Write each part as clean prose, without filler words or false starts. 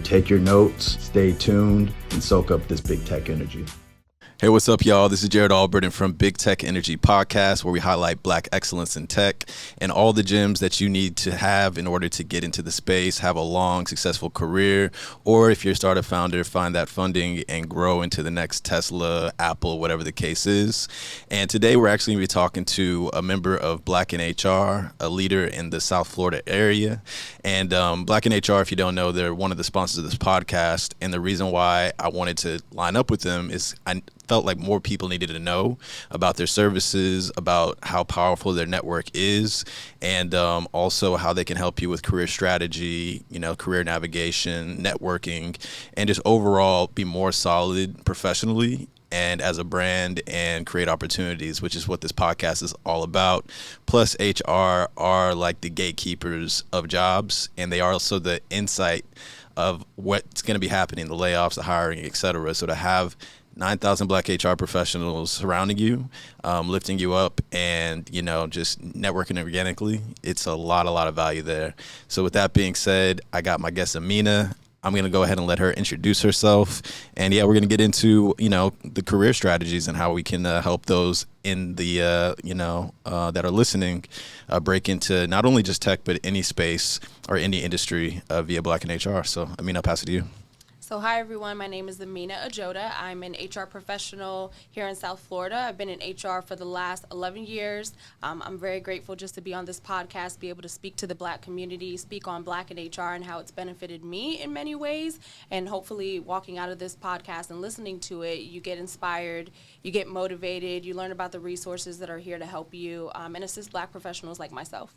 take your notes, stay tuned, and soak up this big tech energy. Hey, what's up, y'all? This is Jared Albertin from Big Tech Energy Podcast, where we highlight Black excellence in tech and all the gems that you need to have in order to get into the space, have a long, successful career, or if you're a startup founder, find that funding and grow into the next Tesla, Apple, whatever the case is. And today we're actually going to be talking to a member of Black in HR, a leader in the South Florida area. And Black in HR, if you don't know, they're one of the sponsors of this podcast. And the reason why I wanted to line up with them is I felt like more people needed to know about their services, about how powerful their network is, and also how they can help you with career strategy, career navigation, networking, and just overall be more solid professionally and as a brand and create opportunities, which is what this podcast is all about. Plus, HR are like the gatekeepers of jobs, and they are also the insight of what's going to be happening, the layoffs, the hiring, et cetera. So to have 9,000 Black HR professionals surrounding you, lifting you up, and, just networking organically, it's a lot of value there. So with that being said, I got my guest, Amina. I'm going to go ahead and let her introduce herself. And yeah, we're going to get into, the career strategies and how we can help those in the, that are listening, break into not only just tech, but any space or any industry via Black in HR. So Amina, I'll pass it to you. So hi everyone, my name is Amina Ajoda. I'm an HR professional here in South Florida. I've been in HR for the last 11 years. I'm very grateful just to be on this podcast, be able to speak to the Black community, speak on Black in HR and how it's benefited me in many ways. And hopefully walking out of this podcast and listening to it, you get inspired, you get motivated, you learn about the resources that are here to help you and assist Black professionals like myself.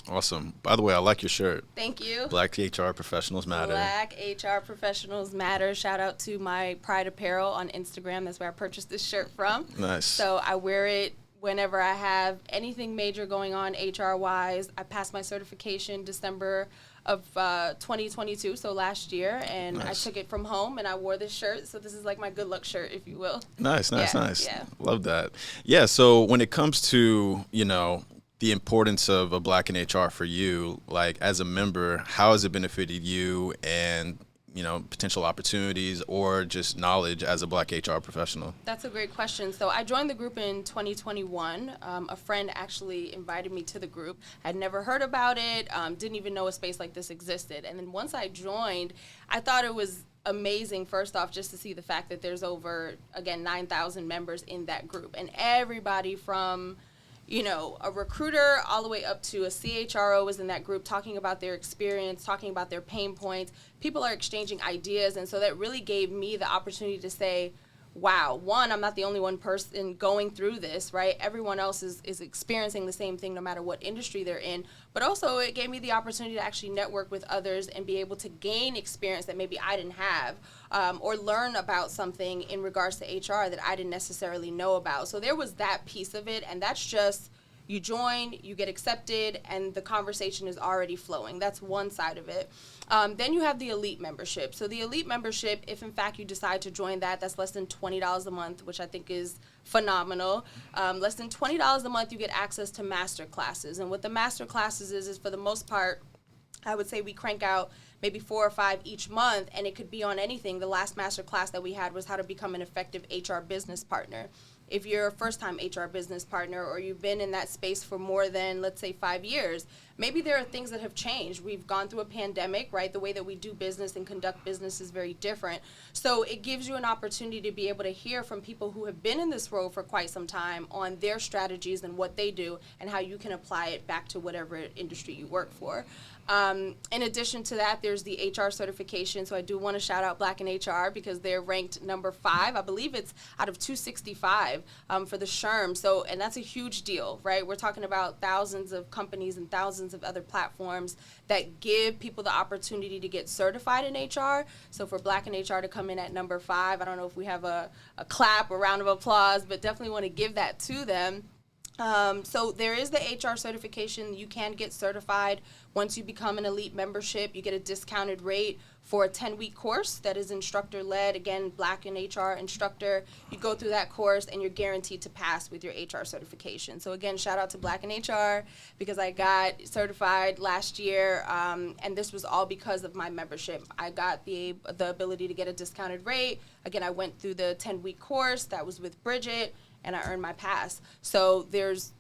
Awesome. By the way, I like your shirt. Thank you. Black HR professionals matter. Black HR professionals matter. Shout out to my Pride Apparel on Instagram. That's where I purchased this shirt from. Nice. So I wear it whenever I have anything major going on HR-wise. I passed my certification December of 2022, so last year, and nice. I took it from home and I wore this shirt. So this is like my good luck shirt, if you will. Nice. Yeah. Love that. Yeah, so when it comes to, the importance of a Black in HR for you, like as a member, how has it benefited you and, potential opportunities or just knowledge as a Black HR professional? That's a great question. So I joined the group in 2021. A friend actually invited me to the group. I'd never heard about it, didn't even know a space like this existed. And then once I joined, I thought it was amazing, first off, just to see the fact that there's over, again, 9,000 members in that group. And everybody from a recruiter all the way up to a CHRO was in that group talking about their experience, talking about their pain points. People are exchanging ideas. And so that really gave me the opportunity to say, wow, one, I'm not the only one person going through this, right? Everyone else is experiencing the same thing no matter what industry they're in. But also it gave me the opportunity to actually network with others and be able to gain experience that maybe I didn't have or learn about something in regards to HR that I didn't necessarily know about. So there was that piece of it, and that's just you join, you get accepted, and the conversation is already flowing. That's one side of it. Then you have the elite membership. So the elite membership, if in fact you decide to join that, that's less than $20 a month, which I think is phenomenal. Less than $20 a month, you get access to master classes. And what the master classes is for the most part, I would say we crank out maybe 4 or 5 each month, and it could be on anything. The last master class that we had was how to become an effective HR business partner. If you're a first-time HR business partner or you've been in that space for more than, let's say, 5 years, maybe there are things that have changed. We've gone through a pandemic, right? The way that we do business and conduct business is very different. So it gives you an opportunity to be able to hear from people who have been in this role for quite some time on their strategies and what they do and how you can apply it back to whatever industry you work for. In addition to that, there's the HR certification. So I do want to shout out Black in HR because they're ranked number 5. I believe it's out of 265 for the SHRM. So, and that's a huge deal, right? We're talking about thousands of companies and thousands of other platforms that give people the opportunity to get certified in HR. So for Black in HR to come in at number 5, I don't know if we have a clap, a round of applause, but definitely want to give that to them. So there is the HR certification. You can get certified once you become an elite membership. You get a discounted rate for a 10-week course that is instructor-led. Again, Black in HR instructor. You go through that course and you're guaranteed to pass with your HR certification. So again, shout out to Black in HR because I got certified last year, and this was all because of my membership. I got the ability to get a discounted rate. Again, I went through the 10-week course that was with Bridget, and I earned my pass. So there's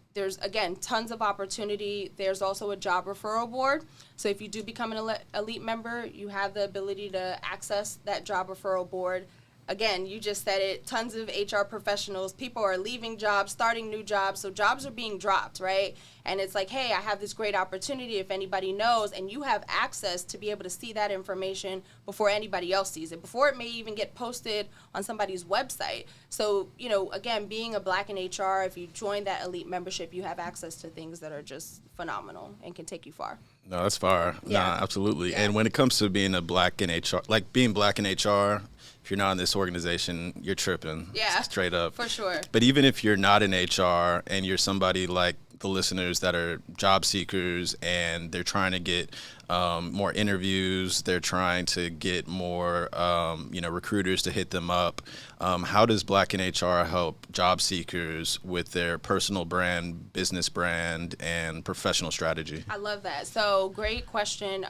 again, tons of opportunity. There's also a job referral board. So if you do become an elite member, you have the ability to access that job referral board. Again, you just said it, tons of HR professionals, people are leaving jobs, starting new jobs, so jobs are being dropped, right? And it's like, hey, I have this great opportunity if anybody knows, and you have access to be able to see that information before anybody else sees it, before it may even get posted on somebody's website. So, again, being a Black in HR, if you join that elite membership, you have access to things that are just phenomenal and can take you far. No, that's far. Yeah. No, absolutely. Yeah. And when it comes to being a Black in HR, like being Black in HR, if you're not in this organization, you're tripping. Yeah, straight up. For sure. But even if you're not in HR and you're somebody like the listeners that are job seekers and they're trying to get more interviews, they're trying to get more, recruiters to hit them up. How does Black in HR help job seekers with their personal brand, business brand, and professional strategy? I love that. So great question.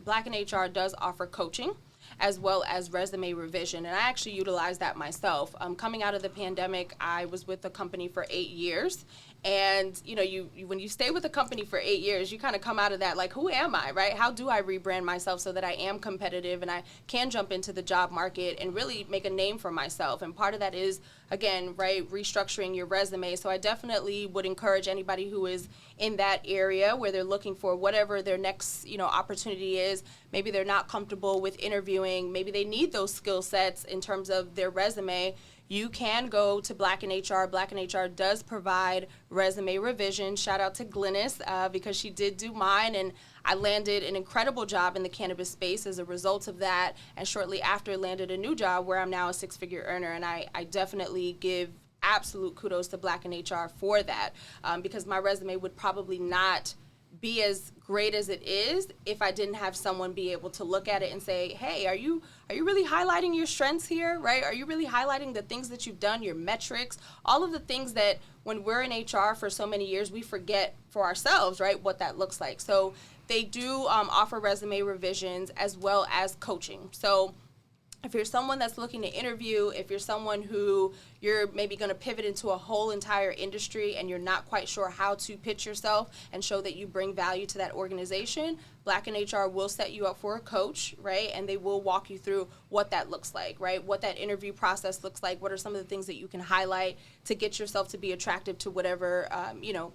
Black in HR does offer coaching as well as resume revision. And I actually utilize that myself. Coming out of the pandemic, I was with the company for 8 years. And, you when you stay with a company for 8 years, you kind of come out of that like, who am I, right? How do I rebrand myself so that I am competitive and I can jump into the job market and really make a name for myself? And part of that is, again, right, restructuring your resume. So I definitely would encourage anybody who is in that area where they're looking for whatever their next, opportunity is. Maybe they're not comfortable with interviewing. Maybe they need those skill sets in terms of their resume. You can go to Black in HR. Black in HR does provide resume revision. Shout out to Glynis because she did do mine, and I landed an incredible job in the cannabis space as a result of that, and shortly after landed a new job where I'm now a six-figure earner, and I definitely give absolute kudos to Black in HR for that because my resume would probably not be as great as it is if I didn't have someone be able to look at it and say, hey, are you really highlighting your strengths here, right? Are you really highlighting the things that you've done, your metrics, all of the things that when we're in HR for so many years, we forget for ourselves, right, what that looks like. So they do offer resume revisions as well as coaching. So if you're someone that's looking to interview, if you're someone who you're maybe going to pivot into a whole entire industry and you're not quite sure how to pitch yourself and show that you bring value to that organization, Black in HR will set you up for a coach, right? And they will walk you through what that looks like, right? What that interview process looks like. What are some of the things that you can highlight to get yourself to be attractive to whatever,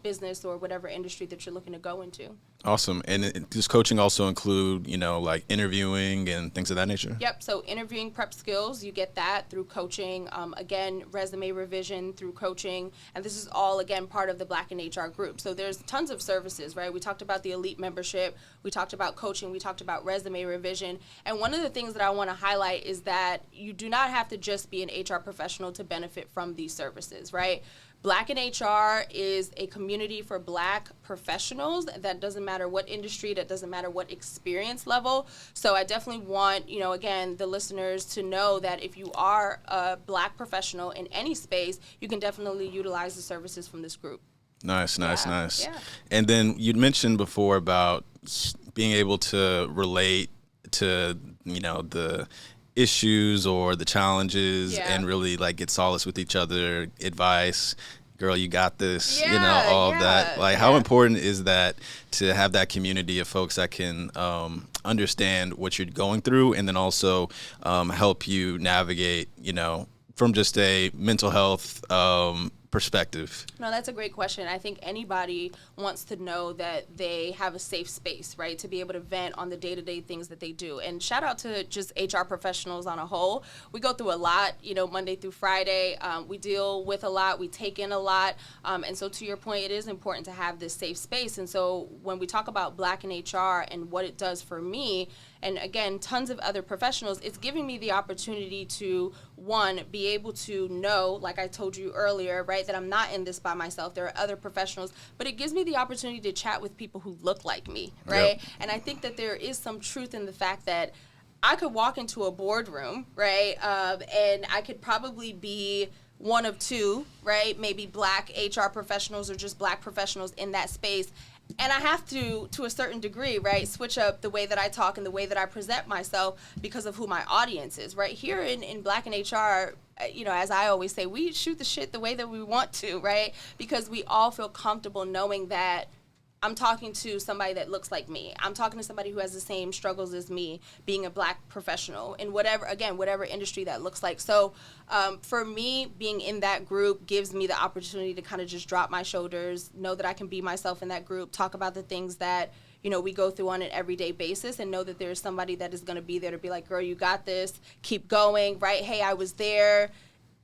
business or whatever industry that you're looking to go into. Awesome. And does coaching also include, like interviewing and things of that nature? Yep. So interviewing prep skills, you get that through coaching. Again, resume revision through coaching. And this is all, again, part of the Black in HR group. So there's tons of services, right? We talked about the elite membership. We talked about coaching. We talked about resume revision. And one of the things that I want to highlight is that you do not have to just be an HR professional to benefit from these services, right? Black in HR is a community for Black professionals. That doesn't matter what industry, that doesn't matter what experience level. So I definitely want, again, the listeners to know that if you are a Black professional in any space, you can definitely utilize the services from this group. Nice. Yeah. And then you'd mentioned before about being able to relate to, the issues or the challenges and really like get solace with each other, advice, girl, you got this, all of that. Like how important is that to have that community of folks that can understand what you're going through and then also help you navigate, from just a mental health perspective? No, that's a great question. I think anybody wants to know that they have a safe space, right, to be able to vent on the day-to-day things that they do. And shout out to just HR professionals on a whole. We go through a lot, Monday through Friday. We deal with a lot. We take in a lot. And so to your point, it is important to have this safe space. And so when we talk about Black in HR and what it does for me, and again, tons of other professionals, it's giving me the opportunity to, one, be able to know, like I told you earlier, right, right? That I'm not in this by myself. There are other professionals, but it gives me the opportunity to chat with people who look like me, right? Yep. And I think that there is some truth in the fact that I could walk into a boardroom, right? And I could probably be one of two, right? Maybe black HR professionals or just black professionals in that space. And I have to a certain degree, right, switch up the way that I talk and the way that I present myself because of who my audience is, right? Here in Black and HR, as I always say, we shoot the shit the way that we want to, right? Because we all feel comfortable knowing that I'm talking to somebody that looks like me. I'm talking to somebody who has the same struggles as me, being a black professional in whatever industry that looks like. So for me, being in that group gives me the opportunity to kind of just drop my shoulders, know that I can be myself in that group, talk about the things that we go through on an everyday basis, and know that there's somebody that is going to be there to be like, girl, you got this, keep going, right? Hey, I was there.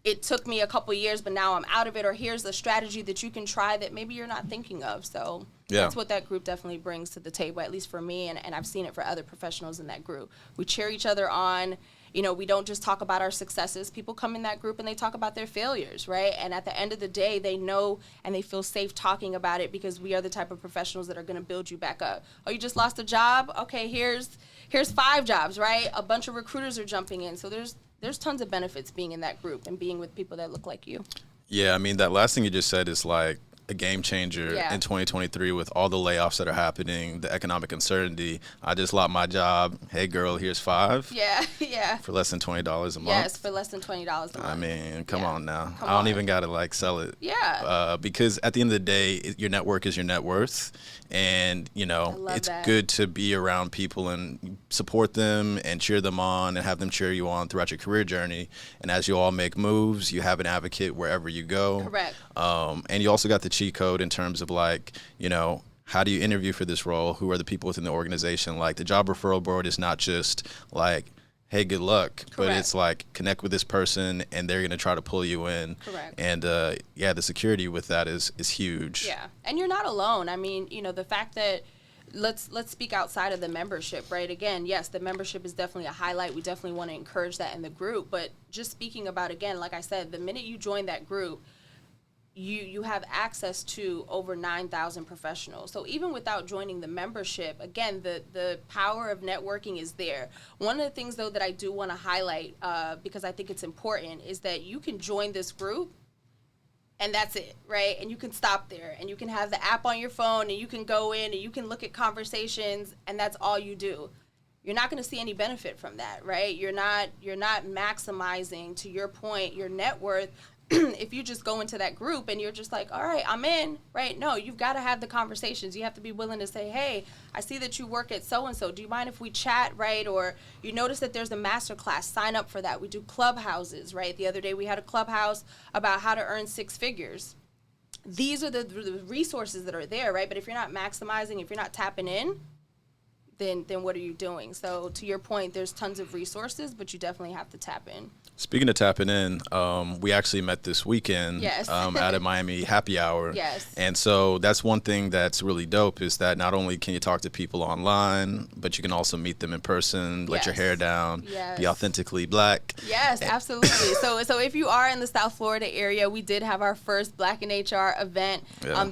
It took me a couple years, but now I'm out of it, or here's a strategy that you can try that maybe you're not thinking of. So that's what that group definitely brings to the table, at least for me, and I've seen it for other professionals in that group. We cheer each other on. We don't just talk about our successes. People come in that group and they talk about their failures, right? And at the end of the day, they know and they feel safe talking about it because we are the type of professionals that are going to build you back up. Oh, you just lost a job? Okay, here's 5 jobs, right? A bunch of recruiters are jumping in. So there's tons of benefits being in that group and being with people that look like you. Yeah, I mean, that last thing you just said is like a game changer in 2023 with all the layoffs that are happening, the economic uncertainty. I just lost my job. Hey, girl, here's 5. Yeah. For less than $20 a month. Yes, for less than $20 a month. I mean, come on now. I don't even got to sell it. Yeah. Because at the end of the day, your network is your net worth. And, it's good to be around people and support them and cheer them on and have them cheer you on throughout your career journey. And as you all make moves, you have an advocate wherever you go. Correct. And you also got the cheat code in terms of how do you interview for this role? Who are the people within the organization? Like the job referral board is not just hey, good luck. Correct. But it's connect with this person and they're going to try to pull you in. Correct. And the security with that is huge. Yeah. And you're not alone. I mean, the fact that let's speak outside of the membership, right? Again, yes, the membership is definitely a highlight. We definitely want to encourage that in the group. But just speaking about, again, like I said, the minute you join that group, you have access to over 9,000 professionals. So even without joining the membership, again, the power of networking is there. One of the things, though, that I do want to highlight, because I think it's important, is that you can join this group and that's it, right? And you can stop there, and you can have the app on your phone, and you can go in, and you can look at conversations, and that's all you do. You're not going to see any benefit from that, right? You're not maximizing, to your point, your net worth if you just go into that group and you're just like, all right, I'm in, right? No, you've got to have the conversations. You have to be willing to say, hey, I see that you work at so-and-so. Do you mind if we chat, right? Or you notice that there's a master class, sign up for that. We do clubhouses, right? The other day we had a clubhouse about how to earn 6 figures. These are the resources that are there, right? But if you're not maximizing, if you're not tapping in, then what are you doing? So to your point, there's tons of resources, but you definitely have to tap in. Speaking of tapping in, we actually met this weekend at a Miami happy hour. Yes. And so that's one thing that's really dope is that not only can you talk to people online, but you can also meet them in person, let your hair down, be authentically black. Yes, absolutely. So if you are in the South Florida area, we did have our first Black in HR event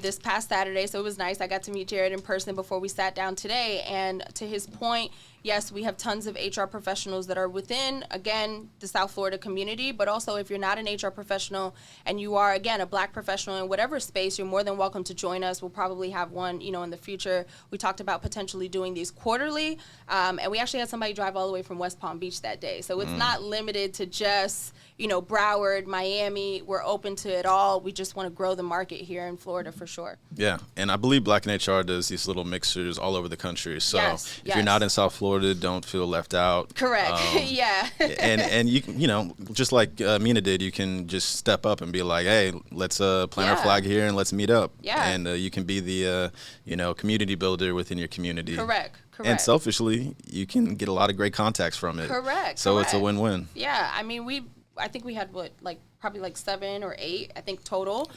this past Saturday. So it was nice. I got to meet Jared in person before we sat down today. And to his point, yes, we have tons of HR professionals that are within, again, the South Florida community, but also if you're not an HR professional and you are, again, a black professional in whatever space, you're more than welcome to join us. We'll probably have one, in the future. We talked about potentially doing these quarterly, and we actually had somebody drive all the way from West Palm Beach that day. So it's not limited to just, Broward, Miami. We're open to it all. We just want to grow the market here in Florida for sure. Yeah, and I believe Black in HR does these little mixers all over the country. So if you're not in South Florida, don't feel left out. Correct. Yeah. and you can, just like Mina did, you can just step up and be like, hey, let's plant our flag here and let's meet up. Yeah. And you can be the community builder within your community. Correct. And selfishly, you can get a lot of great contacts from it. Correct. So it's a win-win. Yeah. I mean, I think we had probably like 7 or 8, I think, total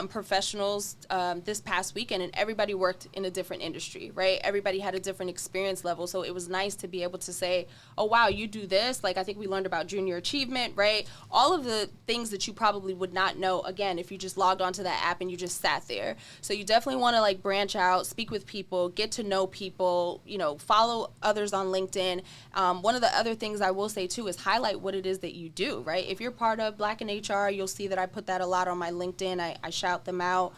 professionals this past weekend, and everybody worked in a different industry, right? Everybody had a different experience level, so it was nice to be able to say, oh, wow, you do this. Like, I think we learned about junior achievement, right? All of the things that you probably would not know, again, if you just logged onto that app and you just sat there. So you definitely want to, like, branch out, speak with people, get to know people, you know, follow others on LinkedIn. One of the other things I will say, too, is highlight what it is that you do, right? If you're part of Black in HR, you'll see that I put that a lot on my LinkedIn. I shout them out.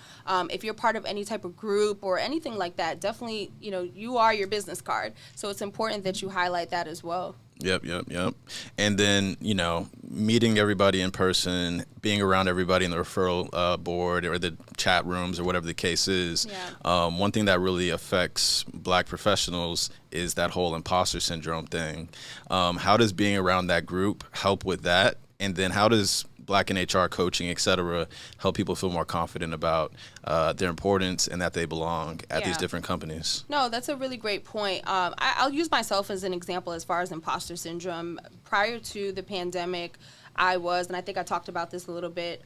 If you're part of any type of group or anything like that, definitely, you know, you are your business card. So it's important that you highlight that as well. Yep. And then, you know, meeting everybody in person, being around everybody in the referral board or the chat rooms or whatever the case is. Yeah. One thing that really affects Black professionals is that whole imposter syndrome thing. How does being around that group help with that? And then how does Black in HR coaching, et cetera, help people feel more confident about their importance and that they belong at these different companies? No, that's a really great point. I'll use myself as an example as far as imposter syndrome. Prior to the pandemic, I was, and I think I talked about this a little bit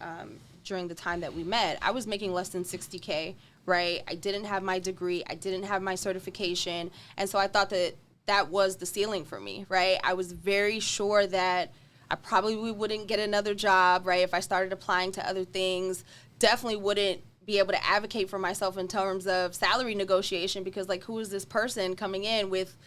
during the time that we met, I was making less than $60K, right? I didn't have my degree. I didn't have my certification. And so I thought that that was the ceiling for me, right? I was very sure that I probably wouldn't get another job, right? If I started applying to other things, definitely wouldn't be able to advocate for myself in terms of salary negotiation, because, like, who is this person coming in with,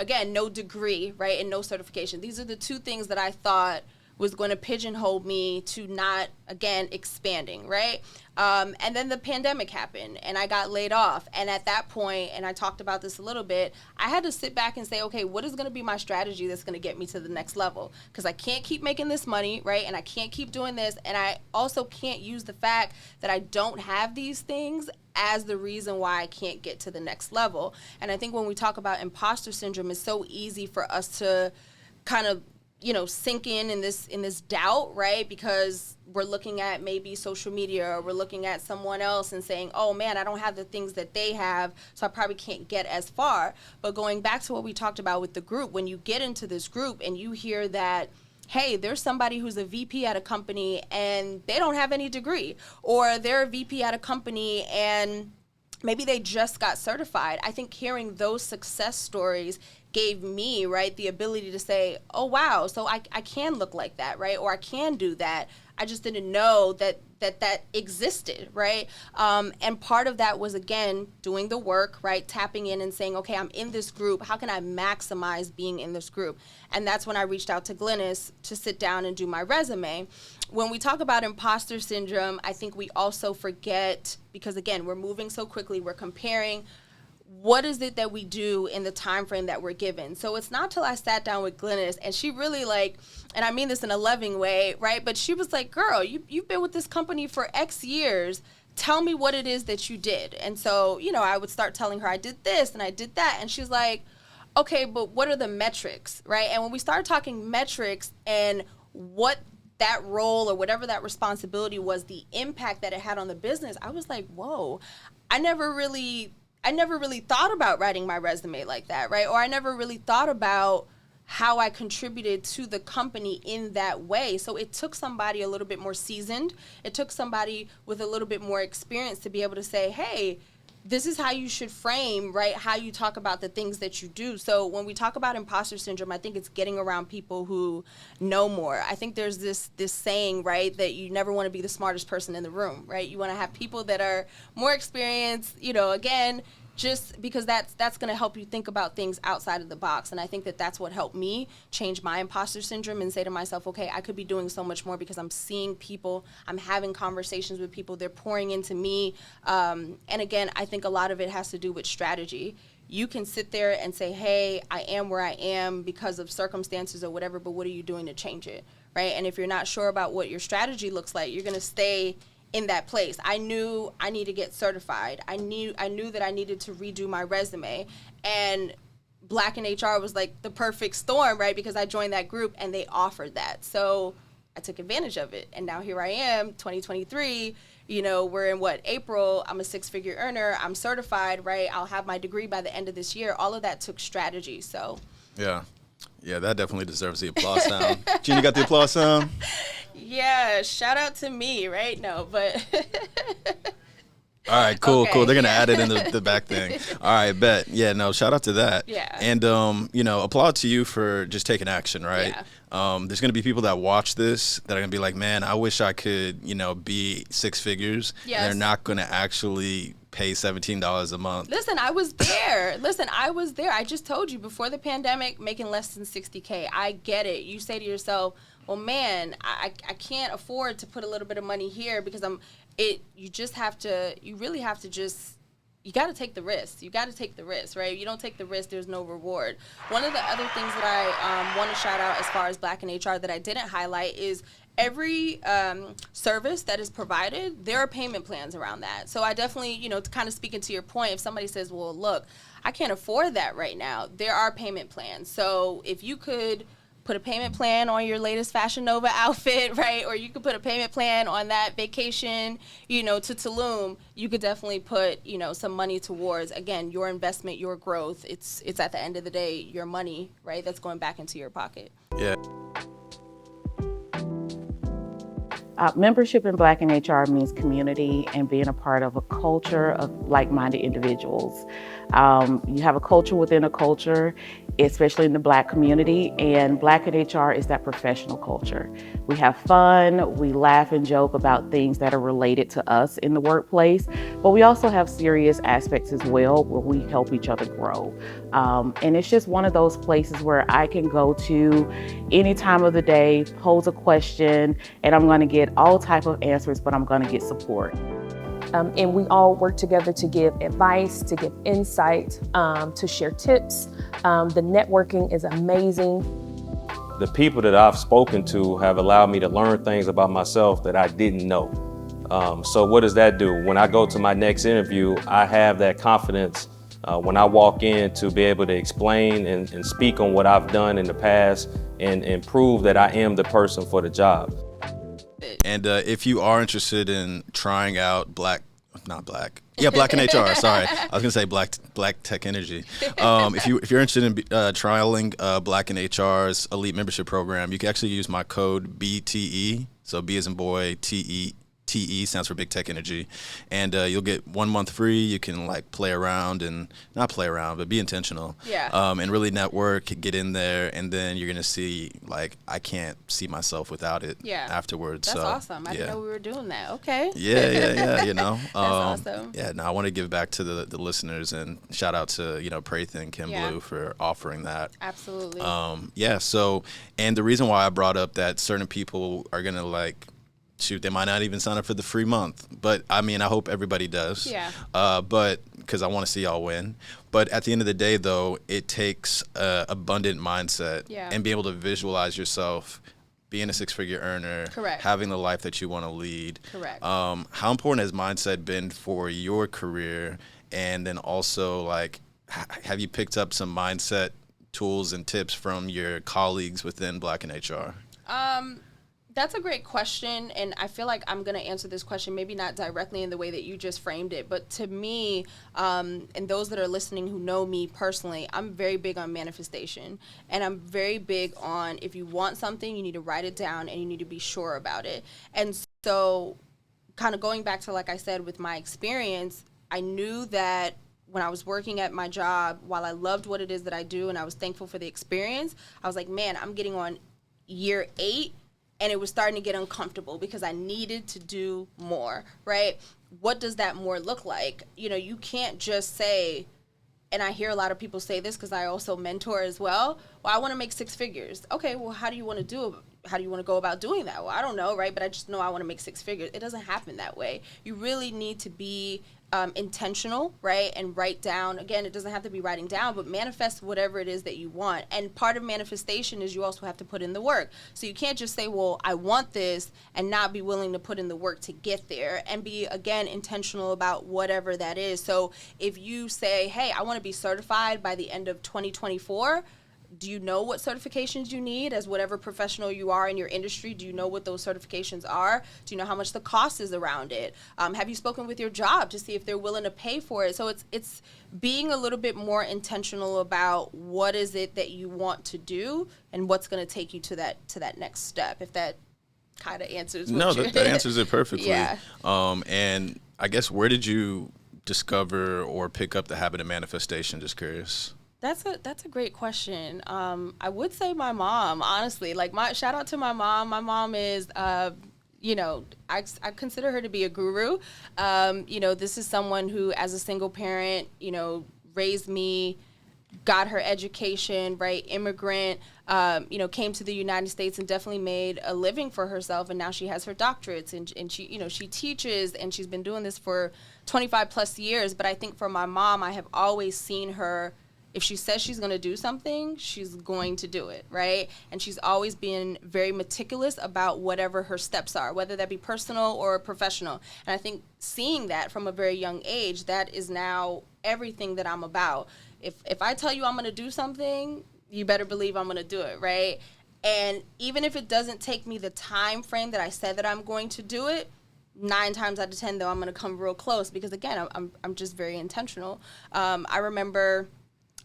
again, no degree, right, and no certification? These are the two things that I thought was going to pigeonhole me to not, again, expanding, right? And then the pandemic happened and I got laid off. And at that point, and I talked about this a little bit, I had to sit back and say, okay, what is going to be my strategy that's going to get me to the next level? Because I can't keep making this money, right? And I can't keep doing this. And I also can't use the fact that I don't have these things as the reason why I can't get to the next level. And I think when we talk about imposter syndrome, it's so easy for us to kind of, you know, sink in this doubt, right? Because we're looking at maybe social media, or we're looking at someone else and saying, oh man, I don't have the things that they have, so I probably can't get as far. But going back to what we talked about with the group, when you get into this group and you hear that, hey, there's somebody who's a VP at a company and they don't have any degree, or they're a VP at a company and maybe they just got certified. I think hearing those success stories gave me, right, the ability to say, oh, wow, so I can look like that, right? Or I can do that. I just didn't know that existed, right? And part of that was, again, doing the work, right? Tapping in and saying, okay, I'm in this group. How can I maximize being in this group? And that's when I reached out to Glynis to sit down and do my resume. When we talk about imposter syndrome, I think we also forget, because, again, we're moving so quickly, we're comparing. What is it that we do in the time frame that we're given? So it's not till I sat down with Glynis and she really, like, and I mean this in a loving way, right? But she was like, girl, you've been with this company for X years. Tell me what it is that you did. And so, you know, I would start telling her I did this and I did that. And she's like, okay, but what are the metrics, right? And when we started talking metrics and what that role or whatever that responsibility was, the impact that it had on the business, I was like, whoa, I never really thought about writing my resume like that, right? Or I never really thought about how I contributed to the company in that way. So it took somebody a little bit more seasoned. It took somebody with a little bit more experience to be able to say, hey, this is how you should frame, right, how you talk about the things that you do. So when we talk about imposter syndrome, I think it's getting around people who know more. I think there's this saying, right, that you never want to be the smartest person in the room, right? You want to have people that are more experienced, you know, again, just because that's going to help you think about things outside of the box. And I think that that's what helped me change my imposter syndrome and say to myself, okay, I could be doing so much more because I'm seeing people, I'm having conversations with people, they're pouring into me. And again, I think a lot of it has to do with strategy. You can sit there and say, hey, I am where I am because of circumstances or whatever, but what are you doing to change it, right? And if you're not sure about what your strategy looks like, you're going to stay in that place. I knew I need to get certified. I knew that I needed to redo my resume, and Black in HR was like the perfect storm, right? Because I joined that group and they offered that. So I took advantage of it. And now here I am, 2023, you know, we're in April, I'm a 6-figure earner, I'm certified, right? I'll have my degree by the end of this year. All of that took strategy, so. Yeah, that definitely deserves the applause sound. Gina, got the applause sound? Yeah, shout out to me, right? No, but All right, cool, okay, cool. They're gonna yeah. add it in the back thing. All right, bet. Yeah, no, shout out to that. Yeah. And applaud to you for just taking action, right? Yeah. There's gonna be people that watch this that are gonna be like, man, I wish I could, be six figures. Yes. And they're not gonna actually pay $17 a month. Listen, I was there. I just told you before the pandemic, making less than 60K. I get it. You say to yourself, well, man, I can't afford to put a little bit of money here because you really have to just, you got to take the risk. Right? If you don't take the risk, there's no reward. One of the other things that I want to shout out as far as Black in HR that I didn't highlight is every service that is provided, there are payment plans around that. So I definitely, to kind of speaking to your point, if somebody says, well, look, I can't afford that right now, there are payment plans. So if you could put a payment plan on your latest Fashion Nova outfit, right? Or you could put a payment plan on that vacation, to Tulum. You could definitely put, some money towards, again, your investment, your growth. It's at the end of the day, your money, right? That's going back into your pocket. Yeah. Membership in Black in HR means community and being a part of a culture of like-minded individuals. You have a culture within a culture, especially in the Black community, and Black in HR is that professional culture. We have fun, we laugh and joke about things that are related to us in the workplace, but we also have serious aspects as well where we help each other grow. And it's just one of those places where I can go to any time of the day, pose a question, and I'm going to get all type of answers, but I'm going to get support. And we all work together to give advice, to give insight, to share tips. The networking is amazing. The people that I've spoken to have allowed me to learn things about myself that I didn't know. So what does that do? When I go to my next interview, I have that confidence when I walk in to be able to explain and speak on what I've done in the past and prove that I am the person for the job. And if you are interested in trying out Black in HR. Sorry, I was gonna say Black Tech Energy. If you're interested in trialing Black in HR's elite membership program, you can actually use my code BTE. So B as in boy, TE stands for Big Tech Energy, and you'll get 1 month free. You can play around and not play around, but be intentional. Yeah. And really network, get in there, and then you're gonna see I can't see myself without it. Yeah. Afterwards. That's so, awesome. I didn't know we were doing that. Okay. Yeah. That's awesome. Yeah. No, I want to give back to the listeners and shout out to Pratha and Kim Blue for offering that. Absolutely. So, and the reason why I brought up that certain people are gonna shoot, they might not even sign up for the free month, but I hope everybody does. Yeah. But because I want to see y'all win. But at the end of the day, though, it takes abundant mindset and be able to visualize yourself being a six-figure earner, Correct. having the life that you want to lead. Correct. How important has mindset been for your career? And then also, have you picked up some mindset tools and tips from your colleagues within Black in HR? That's a great question, and I feel like I'm going to answer this question maybe not directly in the way that you just framed it, but to me, and those that are listening who know me personally, I'm very big on manifestation, and I'm very big on if you want something, you need to write it down, and you need to be sure about it. And so kind of going back to, like I said, with my experience, I knew that when I was working at my job, while I loved what it is that I do and I was thankful for the experience, I was like, man, I'm getting on year 8, and it was starting to get uncomfortable because I needed to do more, right? What does that more look like? You can't just say, and I hear a lot of people say this because I also mentor as well, well, I want to make 6 figures. Okay, well, how do you want to go about doing that? Well, I don't know, right? But I just know I want to make 6 figures. It doesn't happen that way. You really need to be intentional, right? And write down, again, it doesn't have to be writing down, but manifest whatever it is that you want. And part of manifestation is you also have to put in the work. So you can't just say, well, I want this and not be willing to put in the work to get there and be, again, intentional about whatever that is. So if you say, hey, I want to be certified by the end of 2024, do you know what certifications you need as whatever professional you are in your industry? Do you know what those certifications are? Do you know how much the cost is around it? Have you spoken with your job to see if they're willing to pay for it? So it's being a little bit more intentional about what is it that you want to do and what's going to take you to that next step, if that kind of answers. No, that answers it perfectly. Yeah. And I guess, where did you discover or pick up the habit of manifestation? Just curious. That's a great question. I would say my mom, honestly. Like, shout out to my mom. My mom is, you know, I consider her to be a guru. You know, this is someone who, as a single parent, you know, raised me, got her education, right, immigrant, you know, came to the United States and definitely made a living for herself. And now she has her doctorates, and she, you know, she teaches, and she's been doing this for 25 plus years. But I think for my mom, I have always seen her, if she says she's going to do something, she's going to do it, right? And she's always been very meticulous about whatever her steps are, whether that be personal or professional. And I think seeing that from a very young age, that is now everything that I'm about. If I tell you I'm going to do something, you better believe I'm going to do it, right? And even if it doesn't take me the time frame that I said that I'm going to do it, 9 times out of 10, though, I'm going to come real close, because, again, I'm just very intentional. I remember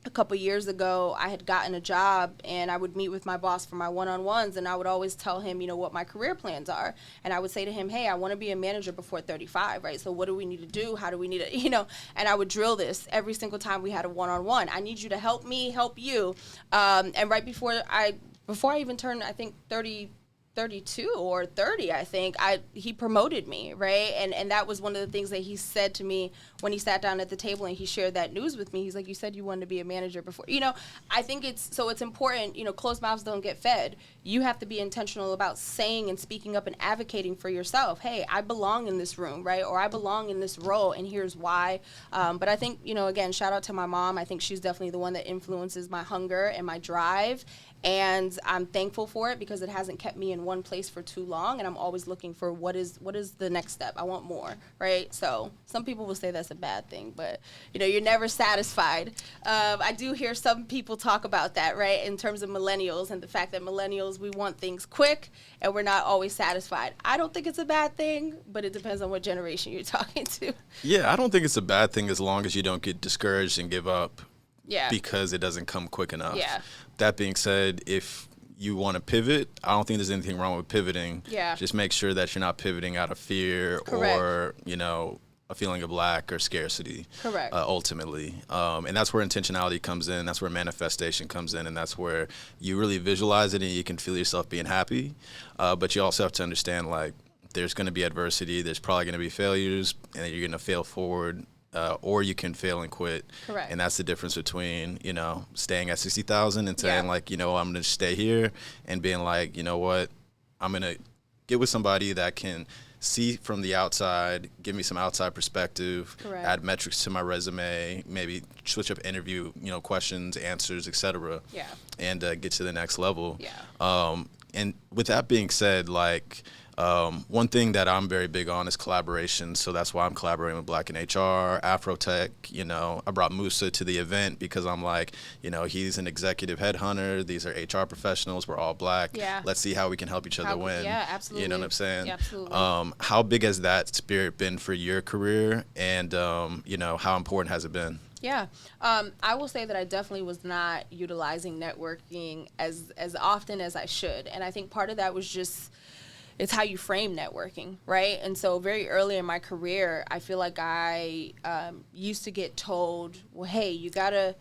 a couple years ago, I had gotten a job, and I would meet with my boss for my one-on-ones, and I would always tell him, you know, what my career plans are. And I would say to him, hey, I want to be a manager before 35, right? So what do we need to do? How do we need to, you know? And I would drill this every single time we had a one-on-one. I need you to help me help you. And right before I even turned, I think, 32 or 30, I think, he promoted me, right? And that was one of the things that he said to me when he sat down at the table and he shared that news with me. He's like, you said you wanted to be a manager before. You know, I think it's important, you know, closed mouths don't get fed. You have to be intentional about saying and speaking up and advocating for yourself. Hey, I belong in this room, right? Or I belong in this role, and here's why. But I think, you know, again, shout out to my mom. I think she's definitely the one that influences my hunger and my drive. And I'm thankful for it, because it hasn't kept me in one place for too long, and I'm always looking for what is the next step. I want more, right? So some people will say that's a bad thing, but, you know, you're never satisfied. I do hear some people talk about that, right, in terms of millennials and the fact that millennials, we want things quick and we're not always satisfied. I don't think it's a bad thing, but it depends on what generation you're talking to. Yeah, I don't think it's a bad thing as long as you don't get discouraged and give up. Yeah. Because it doesn't come quick enough. Yeah. That being said, if you want to pivot, I don't think there's anything wrong with pivoting. Yeah. Just make sure that you're not pivoting out of fear. Correct. Or, you know, a feeling of lack or scarcity. Correct. Ultimately. And that's where intentionality comes in. That's where manifestation comes in. And that's where you really visualize it and you can feel yourself being happy. But you also have to understand, like, there's going to be adversity. There's probably going to be failures, and you're going to fail forward. Or you can fail and quit. Correct. And that's the difference between, you know, staying at 60,000 and saying, Yeah. like, you know, I'm going to stay here, and being like, you know what, I'm going to get with somebody that can see from the outside, give me some outside perspective, Correct. add metrics to my resume, maybe switch up interview, you know, questions, answers, etc. Yeah. And get to the next level. Yeah. And with that being said, like, one thing that I'm very big on is collaboration. So that's why I'm collaborating with Black in HR, Afrotech. You know, I brought Musa to the event because I'm like, you know, he's an executive headhunter. These are HR professionals. We're all Black. Yeah. Let's see how we can help each other win. Yeah, absolutely. You know what I'm saying? Yeah, absolutely. How big has that spirit been for your career? And, you know, how important has it been? Yeah. I will say that I definitely was not utilizing networking as often as I should. And I think part of that was just, it's how you frame networking, right? And so very early in my career, I feel like I used to get told, well, hey, you gotta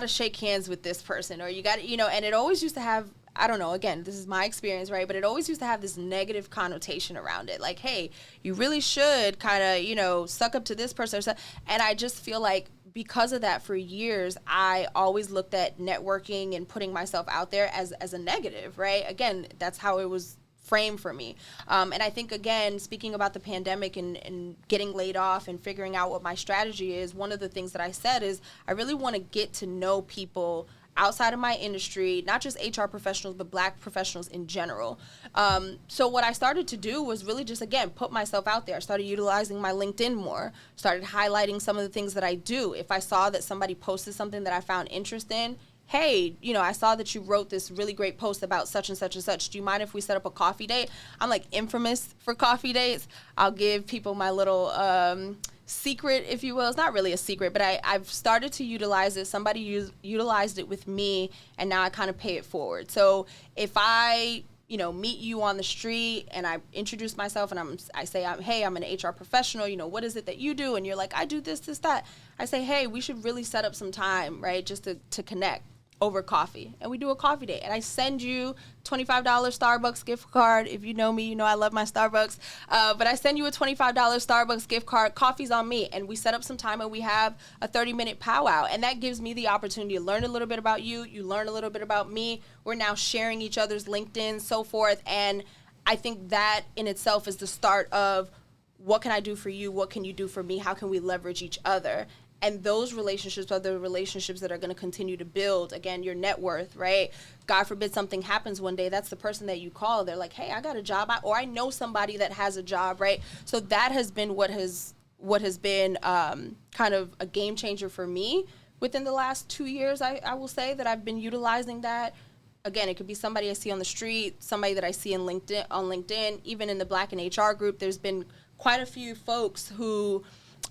shake hands with this person, or you gotta, you know, and it always used to have, I don't know, again, this is my experience, right? But it always used to have this negative connotation around it. Like, hey, you really should kind of, you know, suck up to this person or something. And I just feel like because of that, for years, I always looked at networking and putting myself out there as a negative, right? Again, that's how it was framed for me. And I think, again, speaking about the pandemic and getting laid off and figuring out what my strategy is, one of the things that I said is I really want to get to know people outside of my industry, not just HR professionals, but Black professionals in general. So what I started to do was really just, again, put myself out there. I started utilizing my LinkedIn more, started highlighting some of the things that I do. If I saw that somebody posted something that I found interest in, hey, you know, I saw that you wrote this really great post about such and such and such. Do you mind if we set up a coffee date? I'm like infamous for coffee dates. I'll give people my little secret, if you will. It's not really a secret, but I've started to utilize it. Somebody utilized it with me, and now I kind of pay it forward. So if I meet you on the street and I introduce myself and I say, hey, I'm an HR professional, what is it that you do? And you're like, I do this, that. I say, hey, we should really set up some time, right, just to connect over coffee. And we do a coffee date. And I send you $25 Starbucks gift card. If you know me, you know I love my Starbucks. But I send you a $25 Starbucks gift card. Coffee's on me. And we set up some time and we have a 30-minute powwow. And that gives me the opportunity to learn a little bit about you. You learn a little bit about me. We're now sharing each other's LinkedIn, so forth. And I think that in itself is the start of what can I do for you? What can you do for me? How can we leverage each other? And those relationships are the relationships that are going to continue to build, again, your net worth, right? God forbid something happens one day, that's the person that you call. They're like, hey, I got a job, or I know somebody that has a job, right? So that has been what has been kind of a game changer for me within the last 2 years. I will say that I've been utilizing that. Again, it could be somebody I see on the street, somebody that I see on LinkedIn, even in the Black and HR group. There's been quite a few folks who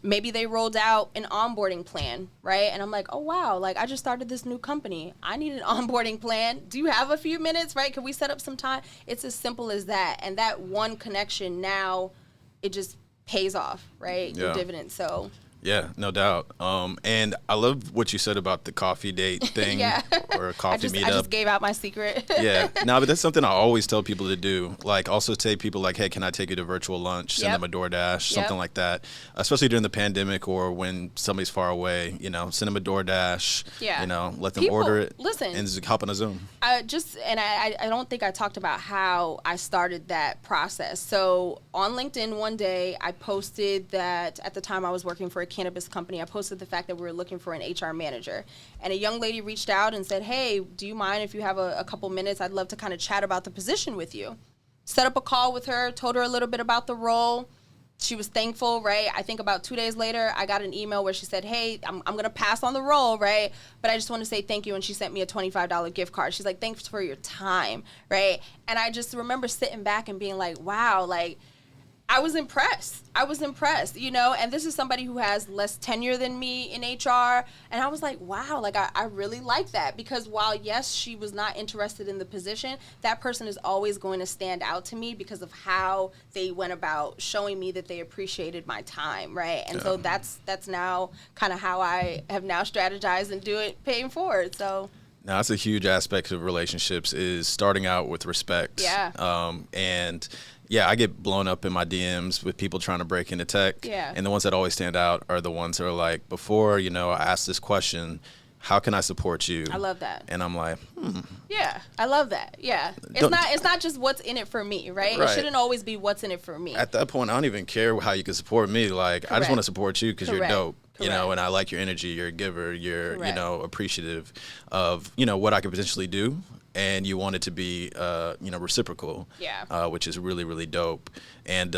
maybe they rolled out an onboarding plan, right? And I'm like, oh, wow, like I just started this new company. I need an onboarding plan. Do you have a few minutes, right? Can we set up some time? It's as simple as that. And that one connection now, it just pays off, right? Yeah. The dividends. So. Yeah, no doubt. And I love what you said about the coffee date thing Yeah. or a coffee meetup. I just gave out my secret. Yeah. No, but that's something I always tell people to do. Like also say people like, hey, can I take you to virtual lunch? Send them a DoorDash, something like that. Especially during the pandemic or when somebody's far away, send them a DoorDash. Yeah. Let them order it. Listen. And just hop on a Zoom. I don't think I talked about how I started that process. So on LinkedIn one day, I posted that at the time I was working for a cannabis company. I posted the fact that we were looking for an HR manager. And a young lady reached out and said, hey, do you mind if you have a couple minutes? I'd love to kind of chat about the position with you. Set up a call with her, told her a little bit about the role. She was thankful, right? I think about 2 days later, I got an email where she said, hey, I'm going to pass on the role, right? But I just want to say thank you. And she sent me a $25 gift card. She's like, thanks for your time, right? And I just remember sitting back and being like, wow, like, I was impressed, and this is somebody who has less tenure than me in HR, and I was like, wow, like I really like that, because while, yes, she was not interested in the position, that person is always going to stand out to me because of how they went about showing me that they appreciated my time, right? And so that's now kind of how I have now strategized and do it paying forward, so. Now, that's a huge aspect of relationships is starting out with respect. Yeah. And yeah, I get blown up in my DMs with people trying to break into tech. Yeah. And the ones that always stand out are the ones that are like, before, I ask this question, how can I support you? I love that. And I'm like, Yeah, I love that. Yeah. It's not just what's in it for me, right? It shouldn't always be what's in it for me. At that point, I don't even care how you can support me. Like, I just want to support you because you're dope. And I like your energy, you're a giver, you're, appreciative of, what I could potentially do. And you want it to be, reciprocal, which is really, really dope. And,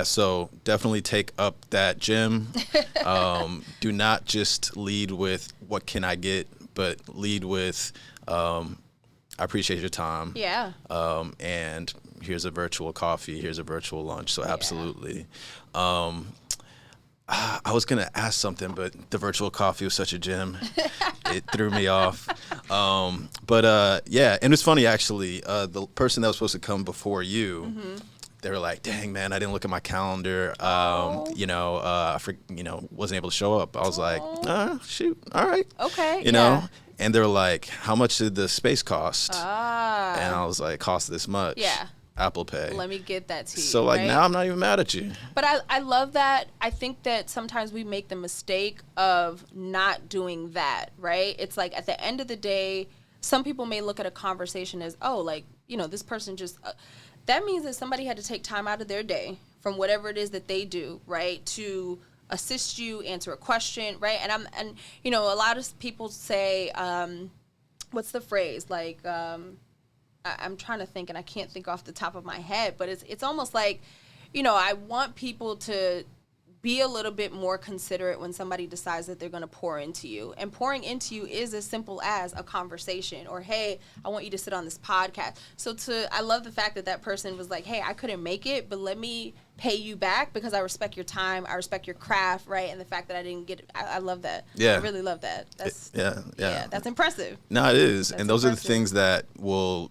so definitely take up that gym. Do not just lead with what can I get, but lead with I appreciate your time. Yeah. And here's a virtual coffee, here's a virtual lunch. So absolutely. I was going to ask something, but the virtual coffee was such a gem. It threw me off. And it's funny, actually. The person that was supposed to come before you, they were like, dang, man, I didn't look at my calendar. Wasn't able to show up. I was like, shoot, all right. Okay, You know? And they're like, how much did the space cost? And I was like, cost this much. Yeah. Apple Pay. Let me get that to you. So now I'm not even mad at you. But I love that. I think that sometimes we make the mistake of not doing that, right? It's like at the end of the day, some people may look at a conversation as, this person just, that means that somebody had to take time out of their day from whatever it is that they do, right, to assist you, answer a question, right? And a lot of people say, what's the phrase? Like, I'm trying to think, and I can't think off the top of my head, but it's almost like, I want people to be a little bit more considerate when somebody decides that they're going to pour into you. And pouring into you is as simple as a conversation or, hey, I want you to sit on this podcast. So I love the fact that person was like, hey, I couldn't make it, but let me pay you back because I respect your time, I respect your craft, right? And the fact that I didn't get it, I love that. Yeah. I really love that. That's yeah. That's impressive. No, it is. That's and those impressive. are the things that will,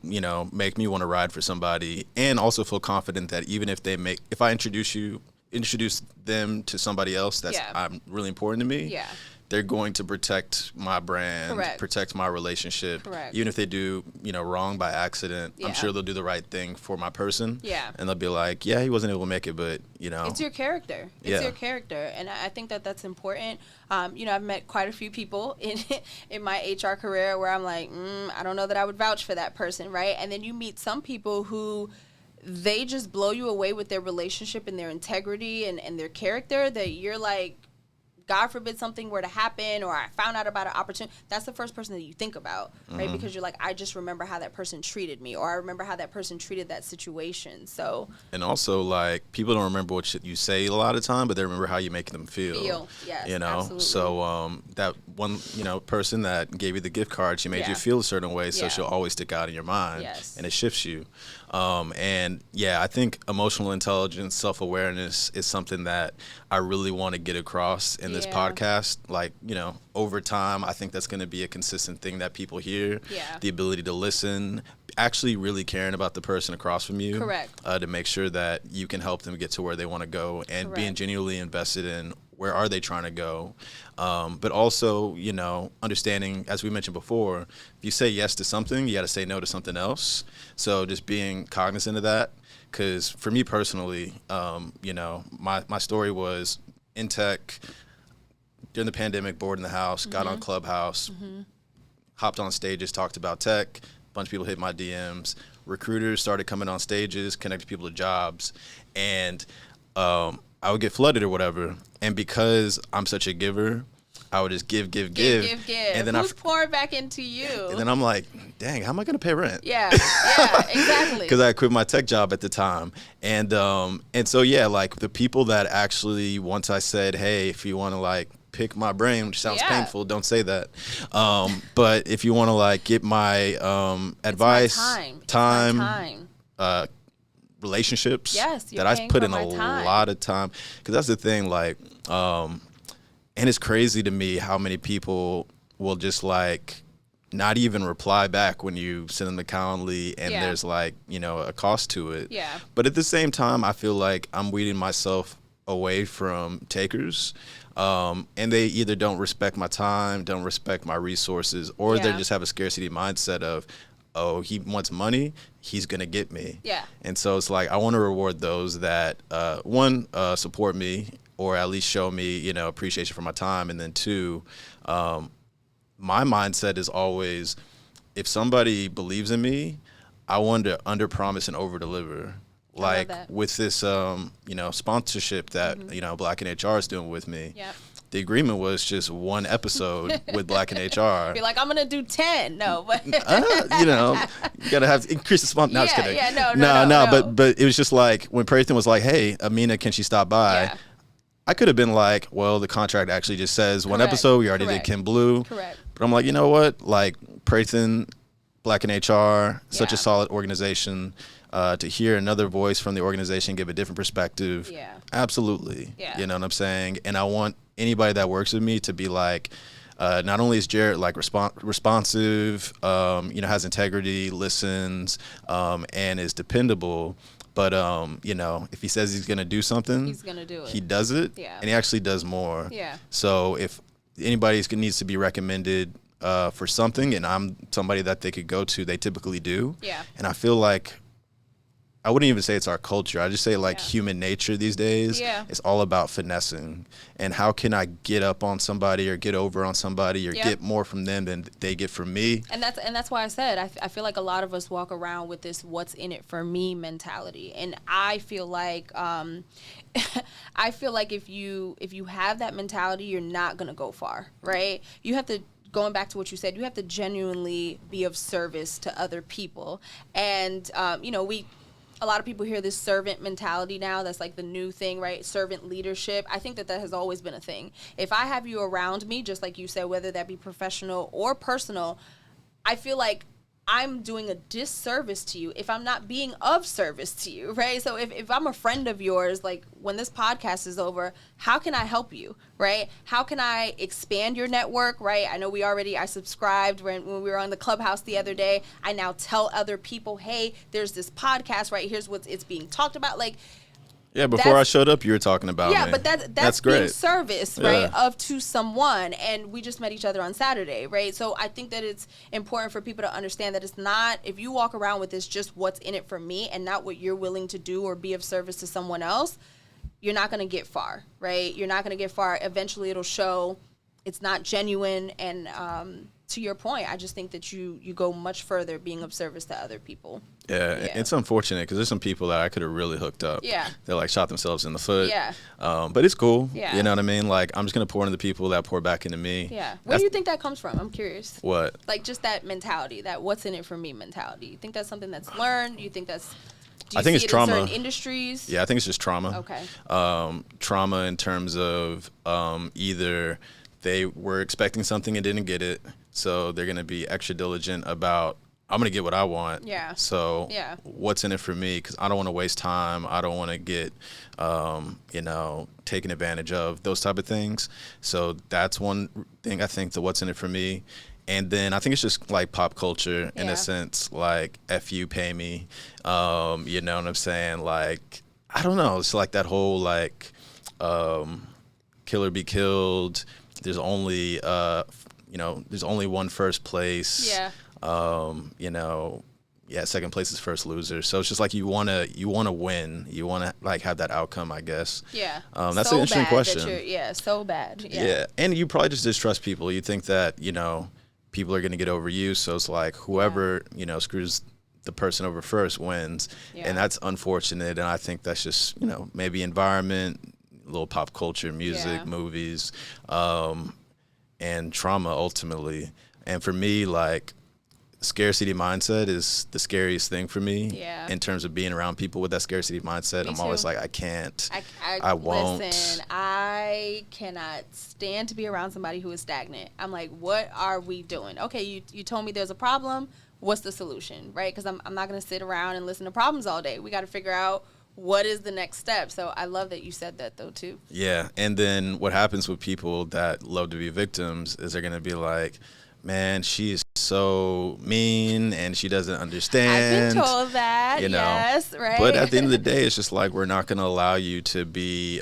make me want to ride for somebody, and also feel confident that even if I introduce them to somebody else that's really important to me, they're going to protect my brand, protect my relationship. Even if they do, wrong by accident, I'm sure they'll do the right thing for my person. And they'll be like, yeah, he wasn't able to make it, but, It's your character. It's your character. And I think that that's important. I've met quite a few people in my HR career where I'm like, I don't know that I would vouch for that person, right? And then you meet some people who they just blow you away with their relationship and their integrity and their character that you're like, God forbid something were to happen or I found out about an opportunity, that's the first person that you think about, right? Because you're like, I just remember how that person treated me, or I remember how that person treated that situation. So, and also, like, people don't remember what you say a lot of time, but they remember how you make them feel. Yes, absolutely. So that one, person that gave you the gift card, she made you feel a certain way, so she'll always stick out in your mind, and it shifts you. I think emotional intelligence, self-awareness is something that I really want to get across in this podcast. Like, over time, I think that's going to be a consistent thing that people hear. The ability to listen, actually really caring about the person across from you. To make sure that you can help them get to where they want to go, and being genuinely invested in where are they trying to go. But also, understanding, as we mentioned before, if you say yes to something, you got to say no to something else. So just being cognizant of that. Because for me personally, my story was in tech, during the pandemic, bored in the house, got on Clubhouse, hopped on stages, talked about tech, a bunch of people hit my DMs, recruiters started coming on stages, connecting people to jobs, and I would get flooded or whatever. And because I'm such a giver, I would just give. And then who's pouring back into you? And then I'm like, dang, how am I going to pay rent? Yeah, exactly. Because I quit my tech job at the time. And so, like the people that actually, once I said, hey, if you want to like pick my brain, which sounds painful, don't say that. But if you want to like get my advice, time. Relationships that I put in a lot of time. Because that's the thing, like, and it's crazy to me how many people will just like not even reply back when you send them the Calendly and there's like, a cost to it. But at the same time, I feel like I'm weeding myself away from takers. And they either don't respect my time, don't respect my resources, or they just have a scarcity mindset of, oh, he wants money, he's going to get me. And so it's like, I want to reward those that, support me, or at least show me, appreciation for my time. And then two, my mindset is always, if somebody believes in me, I want to under promise and over deliver. Like with this, sponsorship that, Black in HR is doing with me. The agreement was just one episode with Black in HR. Be like, I'm going to do 10. No, but. You got to have increase the sponsor. No, just kidding. No. But it was just like, when Prathan was like, hey, Amina, can she stop by? I could have been like, well, the contract actually just says one episode. We already did Kim Blue. But I'm like, you know what? Like, Prathan, Black in HR, such a solid organization. To hear another voice from the organization give a different perspective. Absolutely. You know what I'm saying? And I want anybody that works with me to be like, not only is Jared like responsive, has integrity, listens, and is dependable, but if he says he's gonna do something, he's gonna do it. He does it, and he actually does more. So if anybody needs to be recommended for something, and I'm somebody that they could go to, they typically do. And I feel like, I wouldn't even say it's our culture. I just say like human nature these days. It's all about finessing. And how can I get up on somebody or get over on somebody or get more from them than they get from me? And that's why I said I feel like a lot of us walk around with this "what's in it for me" mentality. And I feel like if you have that mentality, you're not gonna go far, right? You have to. Going back to what you said, you have to genuinely be of service to other people. And, a lot of people hear this servant mentality now. That's like the new thing, right? Servant leadership. I think that has always been a thing. If I have you around me, just like you said, whether that be professional or personal, I feel like I'm doing a disservice to you if I'm not being of service to you, right? So if I'm a friend of yours, like when this podcast is over, how can I help you, right? How can I expand your network, right? I know I subscribed when we were on the Clubhouse the other day. I now tell other people, hey, there's this podcast, right? Here's what it's being talked about. Like, Yeah, before I showed up, you were talking about me. Yeah, but that's great. being service, right, to someone. And we just met each other on Saturday, right? So I think that it's important for people to understand that it's not, if you walk around with this just what's in it for me and not what you're willing to do or be of service to someone else, you're not going to get far, right? You're not going to get far. Eventually it'll show it's not genuine. And to your point, I just think that you go much further being of service to other people. Yeah, it's unfortunate because there's some people that I could have really hooked up. Yeah. They like shot themselves in the foot. Yeah. But it's cool. Yeah. You know what I mean? Like, I'm just going to pour into the people that pour back into me. Yeah. Where do you think that comes from? I'm curious. What? Like just that mentality, that what's in it for me mentality. You think that's something that's learned? You think that's, do you I think see it's it in trauma. certain industries? Yeah, I think it's just trauma. Okay. Trauma in terms of either they were expecting something and didn't get it, so they're going to be extra diligent about, I'm going to get what I want. Yeah. So Yeah. what's in it for me? Because I don't want to waste time. I don't want to get, taken advantage of, those type of things. So that's one thing I think, the what's in it for me. And then I think it's just like pop culture in a sense, like F you, pay me. You know what I'm saying? Like, I don't know. It's like that whole like kill or be killed. There's only there's only one first place. Yeah. Second place is first loser. So it's just like you wanna win. You wanna like have that outcome, I guess. Yeah. That's so an interesting bad question. So bad. Yeah. And you probably just distrust people. You think that, people are gonna get over you. So it's like whoever, screws the person over first wins. Yeah. And that's unfortunate. And I think that's just, maybe environment, a little pop culture, music, movies, and trauma ultimately. And for me, like, scarcity mindset is the scariest thing for me in terms of being around people with that scarcity mindset. I'm always like, I can't, I won't. Listen, I cannot stand to be around somebody who is stagnant. I'm like, what are we doing? Okay, you told me there's a problem. What's the solution, right? Because I'm not going to sit around and listen to problems all day. We got to figure out what is the next step. So I love that you said that, though, too. Yeah, and then what happens with people that love to be victims is they're going to be like, man, she is so mean and she doesn't understand. I've been told that, yes, right? But at the end of the day, it's just like, we're not going to allow you to be,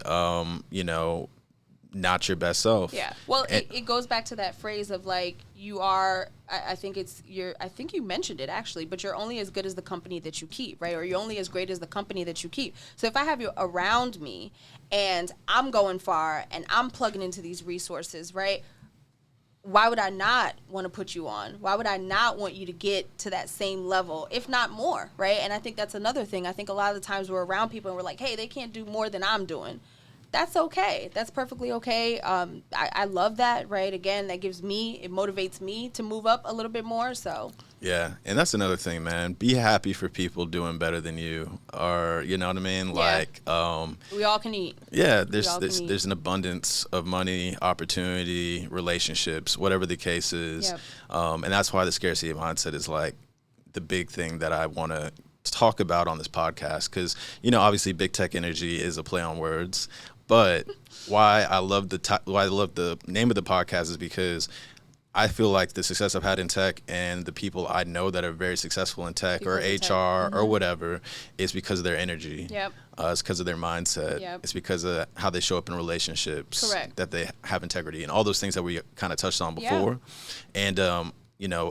not your best self. Yeah. Well, it goes back to that phrase of like, you are, I think you mentioned it actually, but you're only as good as the company that you keep, right? Or you're only as great as the company that you keep. So if I have you around me and I'm going far and I'm plugging into these resources, right? Why would I not want to put you on? Why would I not want you to get to that same level, if not more, right? And I think that's another thing. I think a lot of the times we're around people and we're like, hey, they can't do more than I'm doing. That's okay. That's perfectly okay. I love that, right? Again, it motivates me to move up a little bit more, so. Yeah, and that's another thing, man. Be happy for people doing better than you, or you know what I mean? Yeah. Like, we all can eat. Yeah, there's an abundance of money, opportunity, relationships, whatever the case is. Yep. And that's why the scarcity mindset is like the big thing that I want to talk about on this podcast, because obviously big tech energy is a play on words, but why I love the name of the podcast is because I feel like the success I've had in tech and the people I know that are very successful in tech or HR or whatever is because of their energy. Yep. It's because of their mindset. Yep. It's because of how they show up in relationships. Correct. That they have integrity and all those things that we kind of touched on before. Yeah. And,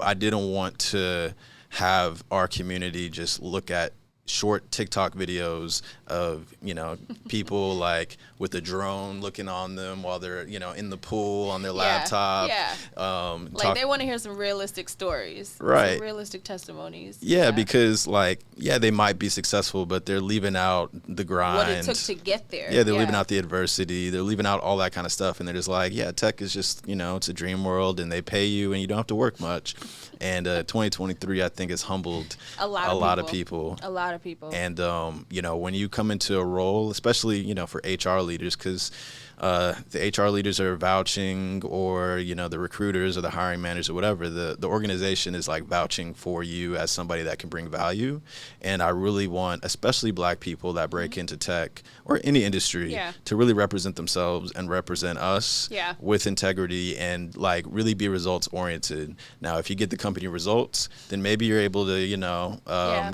I didn't want to have our community just look at short TikTok videos of, people like with a drone looking on them while they're, in the pool on their laptop. Yeah. They want to hear some realistic stories. Right. Some realistic testimonies. Yeah, because they might be successful, but they're leaving out the grind. What it took to get there. Yeah, they're leaving out the adversity. They're leaving out all that kind of stuff. And they're just like, yeah, tech is just, it's a dream world and they pay you and you don't have to work much. And 2023, I think, has humbled a lot of people. lot of people. And, when you come into a role, especially, for HR leaders, because the HR leaders are vouching, or, the recruiters or the hiring managers or whatever, the organization is like vouching for you as somebody that can bring value. And I really want, especially Black people that break into tech or any industry, to really represent themselves and represent us with integrity and like really be results oriented. Now, if you get the company results, then maybe you're able to,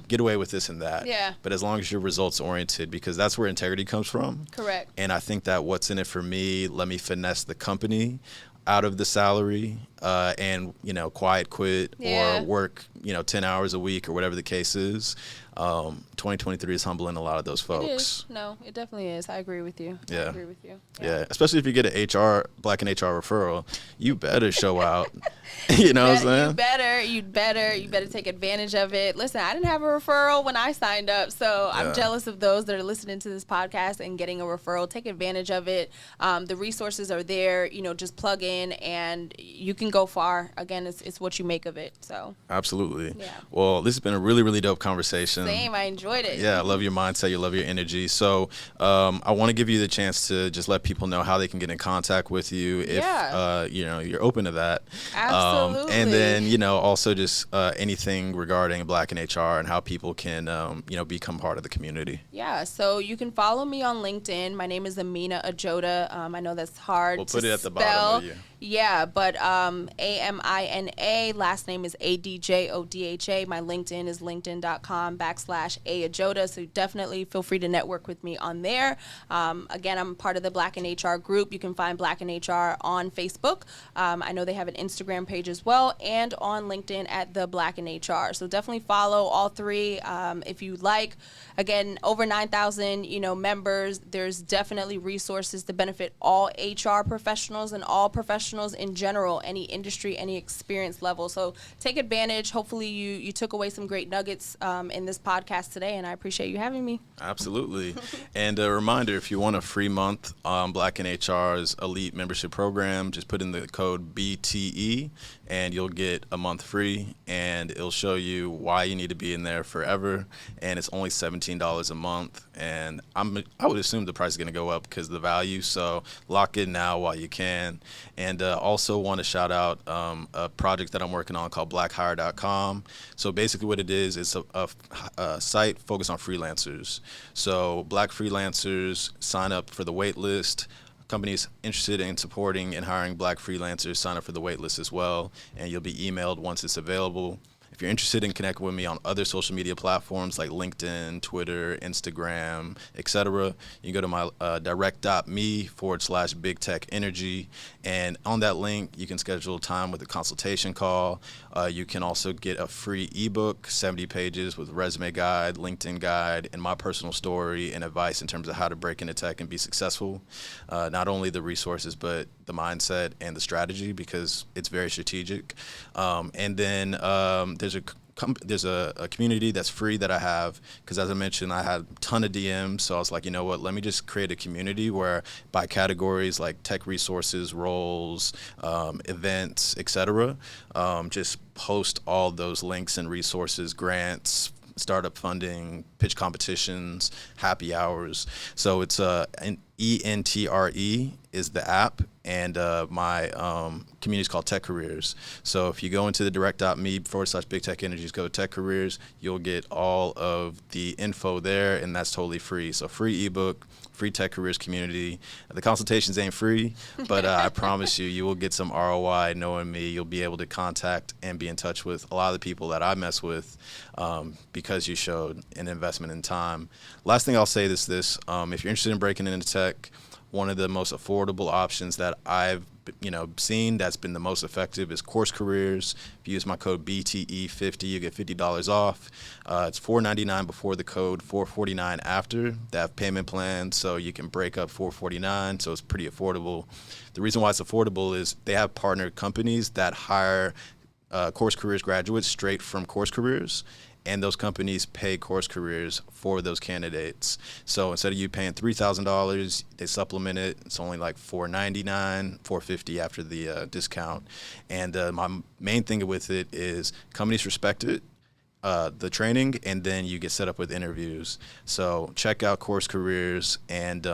get away with this and that. Yeah. But as long as you're results oriented, because that's where integrity comes from. Correct. And I think that what's in it for me, let me finesse the company out of the salary and, quiet quit or work, 10 hours a week or whatever the case is. 2023 is humbling a lot of those folks. It is. No, it definitely is. I agree with you. Yeah. I agree with you. Yeah. Especially if you get an Black and HR referral, you better show out. You know what I'm saying? You better take advantage of it. Listen, I didn't have a referral when I signed up, so I'm jealous of those that are listening to this podcast and getting a referral. Take advantage of it. The resources are there. Just plug in and you can go far. Again, it's what you make of it. So absolutely. Yeah. Well, this has been a really, really dope conversation. Same. I enjoyed it. Yeah, I love your mindset. You love your energy. So I want to give you the chance to just let people know how they can get in contact with you if you're open to that. Absolutely. And then also just anything regarding Black and HR and how people can become part of the community. Yeah. So you can follow me on LinkedIn. My name is Amina Ajota. I know that's hard. We'll to put it at the spell. bottom of you. Yeah, but Amina, last name is Adjodha. My LinkedIn is linkedin.com/Ajota. So definitely feel free to network with me on there. Again, I'm part of the Black in HR group. You can find Black in HR on Facebook. I know they have an Instagram page as well, and on LinkedIn at the Black in HR. So definitely follow all three if you like. Again, over 9,000 members. There's definitely resources to benefit all HR professionals and all professionals in general, any industry, any experience level. So take advantage. Hopefully you took away some great nuggets in this podcast today, and I appreciate you having me. Absolutely. And a reminder, if you want a free month on Black in HR's elite membership program, just put in the code BTE and you'll get a month free, and it'll show you why you need to be in there forever. And it's only $17 a month. And I would assume the price is going to go up because of the value. So lock in now while you can. And also want to shout out a project that I'm working on called blackhire.com. So basically what it is, it's a site focused on freelancers. So Black freelancers sign up for the wait list. Companies interested in supporting and hiring Black freelancers sign up for the wait list as well, and you'll be emailed once it's available. If you're interested in connecting with me on other social media platforms like LinkedIn, Twitter, Instagram, etc., you can go to my direct.me/Big Tech Energy. And on that link, you can schedule time with a consultation call. You can also get a free ebook, 70 pages with resume guide, LinkedIn guide, and my personal story and advice in terms of how to break into tech and be successful. Not only the resources, but the mindset and the strategy, because it's very strategic. And then there's a community that's free that I have, because as I mentioned, I had a ton of DMs. So I was like, you know what, let me just create a community where by categories like tech resources, roles, events, etc., just post all those links and resources, grants, startup funding, pitch competitions, happy hours. So it's an ENTRE is the app, and my community is called Tech Careers. So if you go into the direct.me/Big Tech Energies, go to Tech Careers, you'll get all of the info there, and that's totally free. So free ebook, free Tech Careers community. The consultations ain't free, but I promise you will get some ROI knowing me. You'll be able to contact and be in touch with a lot of the people that I mess with because you showed an investment in time. Last thing I'll say is this. If you're interested in breaking into tech, one of the most affordable options that I've seen that's been the most effective is Course Careers. If you use my code BTE50, you get $50 off. It's $4.99 before the code, $4.49 after. They have payment plans, so you can break up $4.49, so it's pretty affordable. The reason why it's affordable is they have partner companies that hire Course Careers graduates straight from Course Careers, and those companies pay Course Careers for those candidates. So instead of you paying $3,000, they supplement it. It's only like $4.99, $4.50 after the discount. And my main thing with it is companies respect it. the training, and then you get set up with interviews. So check out Course Careers, and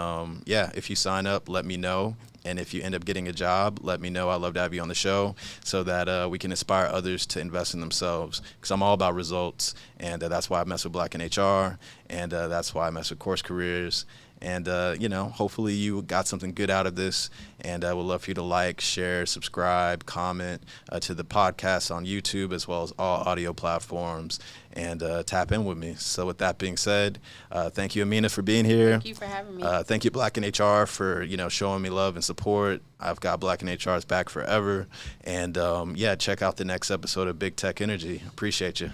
yeah, if you sign up, let me know. And if you end up getting a job, let me know. I'd love to have you on the show so that we can inspire others to invest in themselves. Because I'm all about results, and that's why I mess with Black in HR, and that's why I mess with Course Careers. And, hopefully you got something good out of this. And I would love for you to like, share, subscribe, comment to the podcast on YouTube, as well as all audio platforms, and tap in with me. So with that being said, thank you, Amina, for being here. Thank you for having me. Thank you, Black in HR, for, showing me love and support. I've got Black in HR's back forever. And check out the next episode of Big Tech Energy. Appreciate you.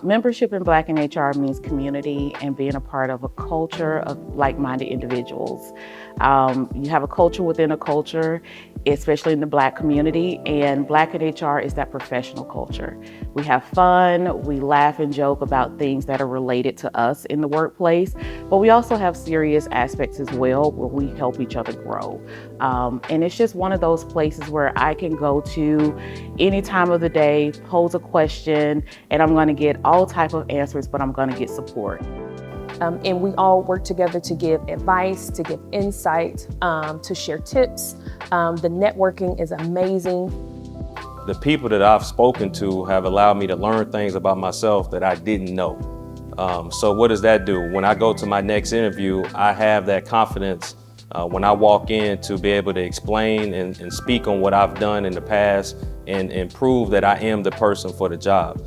Membership in Black in HR means community and being a part of a culture of like-minded individuals. You have a culture within a culture, especially in the Black community, and Black in HR is that professional culture. We have fun, we laugh and joke about things that are related to us in the workplace, but we also have serious aspects as well where we help each other grow. And it's just one of those places where I can go to any time of the day, pose a question, and I'm going to get all type of answers, but I'm going to get support. And we all work together to give advice, to give insight, to share tips. The networking is amazing. The people that I've spoken to have allowed me to learn things about myself that I didn't know. So what does that do? When I go to my next interview, I have that confidence when I walk in to be able to explain and speak on what I've done in the past and prove that I am the person for the job.